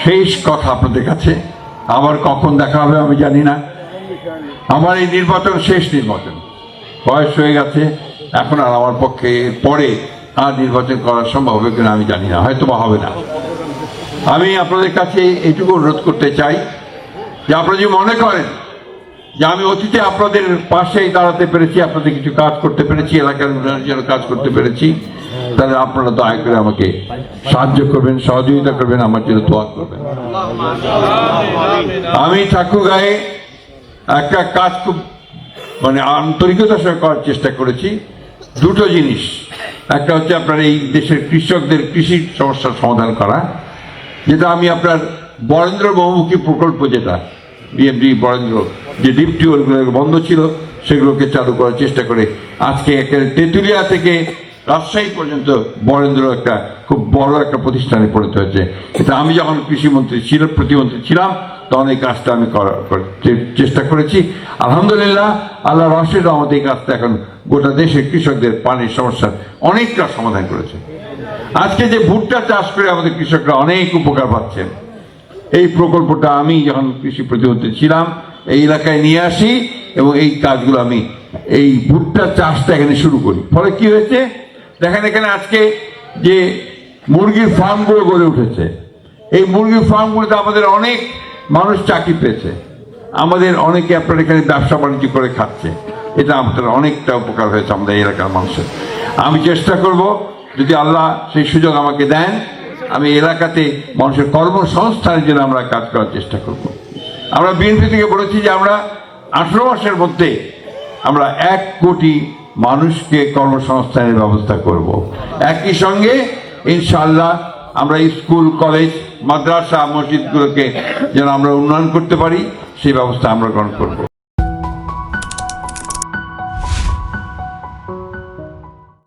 শেষ কথা আপনাদের কাছে, আবার কখন দেখা হবে আমি জানি না। আমার এই নির্বাচন শেষ নির্বাচন, বয়স হয়ে গেছে, এখন আর আমার পক্ষে পরে আর নির্বাচন করা সম্ভব হবে কিনা আমি জানি না, হয়তো বা হবে না। আমি আপনাদের কাছে এইটুকু অনুরোধ করতে চাই যে আপনারা যদি মনে করেন যে আমি অতীতে আপনাদের পাশেই দাঁড়াতে পেরেছি, আপনাদের কিছু কাজ করতে পেরেছি, এলাকার উন্নয়নের জন্য কাজ করতে পেরেছি, তাহলে আপনারা দয়া করে আমাকে সাহায্য করবেন, সহযোগিতা করবেন, আমার জন্য দোয়া করবেন। আমি ঠাকুরগাঁয়ে একটা কাজ খুব আন্তরিকতার সঙ্গে করার চেষ্টা করেছি। দুটো জিনিস, একটা হচ্ছে আপনার এই দেশের কৃষকদের কৃষি সমস্যার সমাধান করা, যেটা আমি আপনার বরেন্দ্র বহুমুখী প্রকল্প, যেটা বিএমডি বরেন্দ্র, যে ডিপ টিউবওয়েলগুলো বন্ধ ছিল সেগুলোকে চালু করার চেষ্টা করে আজকে একটা তেঁতুলিয়া থেকে রাজশাহী পর্যন্ত বরেন্দ্র একটা খুব বড় একটা প্রতিষ্ঠানে পরিণত হয়েছে। এটা আমি যখন কৃষিমন্ত্রী প্রতিমন্ত্রী ছিলাম তখন এই কাজটা আমি করার চেষ্টা করেছি। আলহামদুলিল্লাহ, আল্লাহ রহস্যের রহমতে এই কাজটা এখন গোটা দেশের কৃষকদের পানির সমস্যার অনেকটা সমাধান করেছে। আজকে যে ভুট্টা চাষ করে আমাদের কৃষকরা অনেক উপকার পাচ্ছেন, এই প্রকল্পটা আমি যখন কৃষি প্রতিমন্ত্রী ছিলাম এই এলাকায় নিয়ে আসি এবং এই কাজগুলো আমি এই ভুট্টা চাষটা এখানে শুরু করি। ফলে কি হয়েছে দেখেন, এখানে আজকে যে মুরগির ফার্মগুলো গড়ে উঠেছে, এই মুরগির ফার্মগুলোতে আমাদের অনেক মানুষ চাকরি পেয়েছে, আমাদের অনেকে আপনার এখানে ব্যবসা বাণিজ্য করে খাচ্ছে। এটা আমাদের অনেকটা উপকার হয়েছে আমাদের এলাকার মানুষের। আমি চেষ্টা করব, যদি আল্লাহ সেই সুযোগ আমাকে দেন, আমি এলাকাতে মানুষের কর্মসংস্থানের জন্য আমরা কাজ করার চেষ্টা করব। আমরা বিএনপি থেকে বলেছি যে আমরা 18 মাসের মধ্যে আমরা 1 কোটি মানুষকে কর্মসংস্থানের ব্যবস্থা করব। একই সঙ্গে ইনশাআল্লাহ আমরা স্কুল, কলেজ, মাদ্রাসা, মসজিদগুলোকে যেন আমরা উন্নয়ন করতে পারি সেই ব্যবস্থা আমরা গ্রহণ করব।